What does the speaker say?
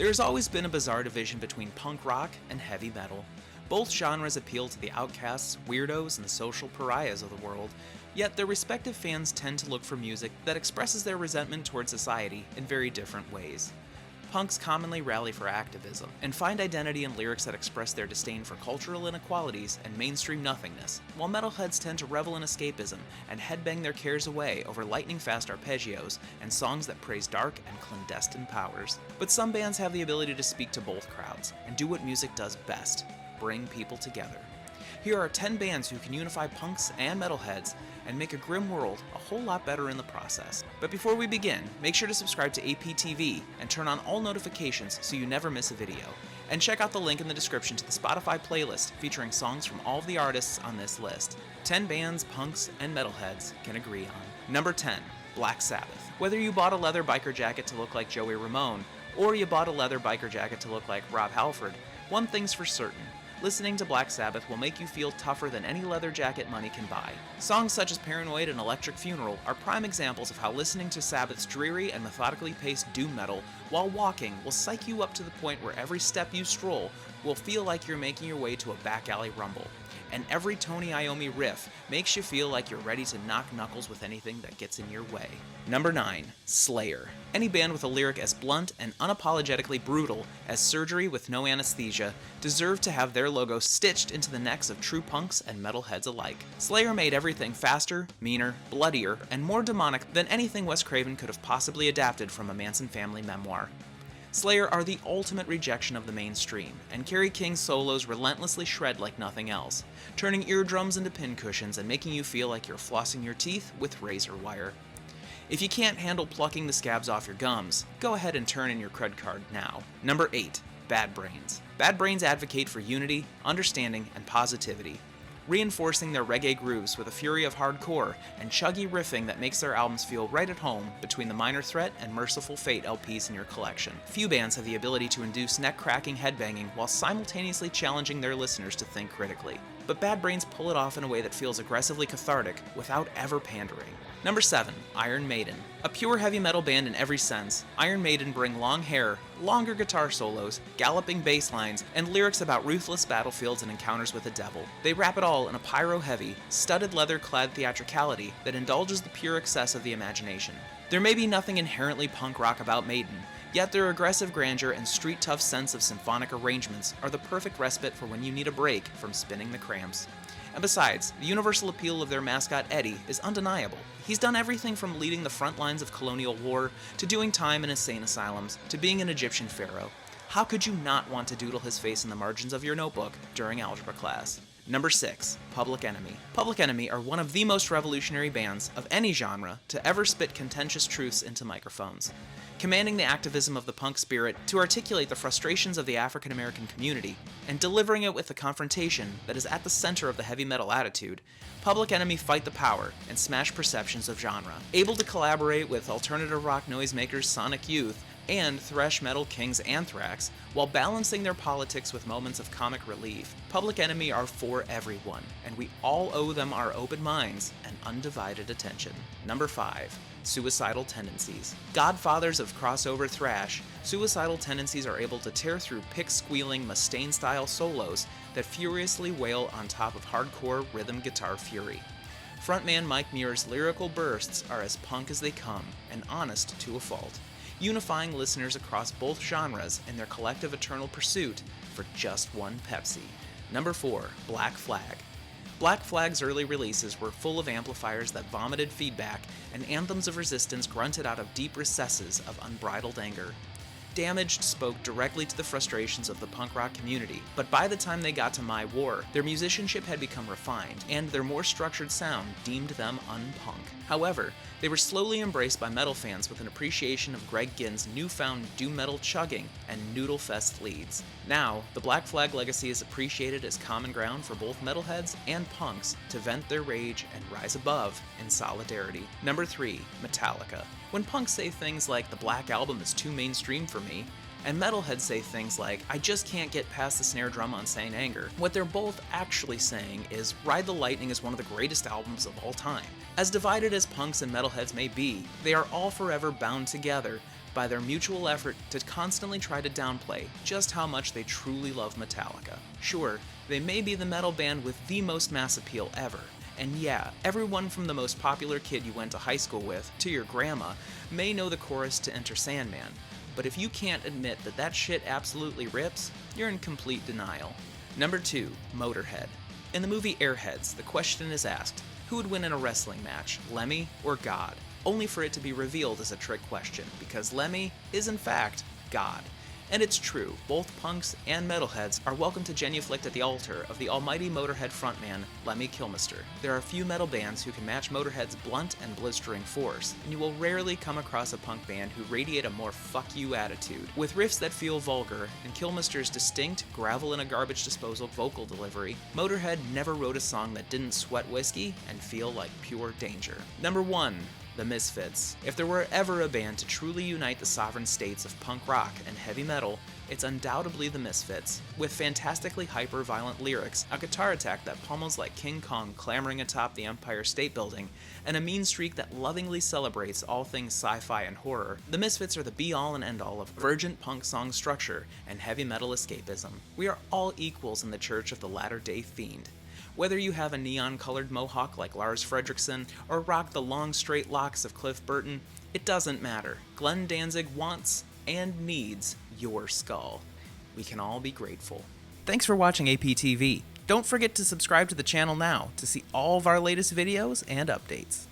There has always been a bizarre division between punk rock and heavy metal. Both genres appeal to the outcasts, weirdos, and the social pariahs of the world, yet their respective fans tend to look for music that expresses their resentment toward society in very different ways. Punks commonly rally for activism, and find identity in lyrics that express their disdain for cultural inequalities and mainstream nothingness, while metalheads tend to revel in escapism and headbang their cares away over lightning-fast arpeggios and songs that praise dark and clandestine powers. But some bands have the ability to speak to both crowds, and do what music does best: bring people together. Here are 10 bands who can unify punks and metalheads and make a grim world a whole lot better in the process. But before we begin, make sure to subscribe to APTV and turn on all notifications so you never miss a video. And check out the link in the description to the Spotify playlist featuring songs from all of the artists on this list. 10 bands punks and metalheads can agree on. Number 10, Black Sabbath. Whether you bought a leather biker jacket to look like Joey Ramone, or you bought a leather biker jacket to look like Rob Halford, one thing's for certain: listening to Black Sabbath will make you feel tougher than any leather jacket money can buy. Songs such as Paranoid and Electric Funeral are prime examples of how listening to Sabbath's dreary and methodically paced doom metal while walking will psych you up to the point where every step you stroll will feel like you're making your way to a back alley rumble. And every Tony Iommi riff makes you feel like you're ready to knock knuckles with anything that gets in your way. Number 9, Slayer. Any band with a lyric as blunt and unapologetically brutal as Surgery with No Anesthesia deserve to have their logo stitched into the necks of true punks and metalheads alike. Slayer made everything faster, meaner, bloodier, and more demonic than anything Wes Craven could have possibly adapted from a Manson family memoir. Slayer are the ultimate rejection of the mainstream, and Kerry King's solos relentlessly shred like nothing else, turning eardrums into pincushions and making you feel like you're flossing your teeth with razor wire. If you can't handle plucking the scabs off your gums, go ahead and turn in your cred card now. Number 8, Bad Brains. Bad Brains advocate for unity, understanding, and positivity, reinforcing their reggae grooves with a fury of hardcore and chuggy riffing that makes their albums feel right at home between the Minor Threat and Merciful Fate LPs in your collection. Few bands have the ability to induce neck-cracking headbanging while simultaneously challenging their listeners to think critically. But Bad Brains pull it off in a way that feels aggressively cathartic without ever pandering. Number 7, Iron Maiden. A pure heavy metal band in every sense, Iron Maiden bring long hair, longer guitar solos, galloping bass lines, and lyrics about ruthless battlefields and encounters with the devil. They wrap it all in a pyro-heavy, studded leather-clad theatricality that indulges the pure excess of the imagination. There may be nothing inherently punk rock about Maiden, yet their aggressive grandeur and street-tough sense of symphonic arrangements are the perfect respite for when you need a break from spinning the cramps. And besides, the universal appeal of their mascot Eddie is undeniable. He's done everything from leading the front lines of colonial war, to doing time in insane asylums, to being an Egyptian pharaoh. How could you not want to doodle his face in the margins of your notebook during algebra class? Number 6, Public Enemy. Public Enemy are one of the most revolutionary bands of any genre to ever spit contentious truths into microphones, commanding the activism of the punk spirit to articulate the frustrations of the African American community, and delivering it with the confrontation that is at the center of the heavy metal attitude. Public Enemy fight the power and smash perceptions of genre. Able to collaborate with alternative rock noisemakers Sonic Youth and thrash metal kings Anthrax, while balancing their politics with moments of comic relief, Public Enemy are for everyone, and we all owe them our open minds and undivided attention. Number 5, Suicidal Tendencies. Godfathers of crossover thrash, Suicidal Tendencies are able to tear through pick-squealing Mustaine-style solos that furiously wail on top of hardcore rhythm guitar fury. Frontman Mike Muir's lyrical bursts are as punk as they come, and honest to a fault, unifying listeners across both genres in their collective eternal pursuit for just one Pepsi. Number 4, Black Flag. Black Flag's early releases were full of amplifiers that vomited feedback and anthems of resistance grunted out of deep recesses of unbridled anger. Damaged spoke directly to the frustrations of the punk rock community, but by the time they got to My War, their musicianship had become refined, and their more structured sound deemed them unpunk. However, they were slowly embraced by metal fans with an appreciation of Greg Ginn's newfound doom metal chugging and noodle-fest leads. Now, the Black Flag legacy is appreciated as common ground for both metalheads and punks to vent their rage and rise above in solidarity. Number 3, Metallica. When punks say things like, "The Black Album is too mainstream for me," and metalheads say things like, "I just can't get past the snare drum on Saint Anger," what they're both actually saying is, Ride the Lightning is one of the greatest albums of all time. As divided as punks and metalheads may be, they are all forever bound together by their mutual effort to constantly try to downplay just how much they truly love Metallica. Sure, they may be the metal band with the most mass appeal ever, and yeah, everyone from the most popular kid you went to high school with to your grandma may know the chorus to Enter Sandman, but if you can't admit that that shit absolutely rips, you're in complete denial. Number 2, Motorhead. In the movie Airheads, the question is asked, who would win in a wrestling match, Lemmy or God? Only for it to be revealed as a trick question, because Lemmy is in fact God. And it's true, both punks and metalheads are welcome to genuflect at the altar of the almighty Motorhead frontman, Lemmy Kilmister. There are few metal bands who can match Motorhead's blunt and blistering force, and you will rarely come across a punk band who radiate a more fuck you attitude. With riffs that feel vulgar, and Kilmister's distinct, gravel in a garbage disposal vocal delivery, Motorhead never wrote a song that didn't sweat whiskey and feel like pure danger. Number 1. The Misfits. If there were ever a band to truly unite the sovereign states of punk rock and heavy metal, it's undoubtedly the Misfits. With fantastically hyper-violent lyrics, a guitar attack that pummels like King Kong clambering atop the Empire State Building, and a mean streak that lovingly celebrates all things sci-fi and horror, the Misfits are the be-all and end-all of urgent punk song structure and heavy metal escapism. We are all equals in the Church of the Latter-day Fiend. Whether you have a neon-colored mohawk like Lars Fredriksson or rock the long straight locks of Cliff Burton, it doesn't matter. Glenn Danzig wants and needs your skull. We can all be grateful. Thanks for watching APTV. Don't forget to subscribe to the channel now to see all of our latest videos and updates.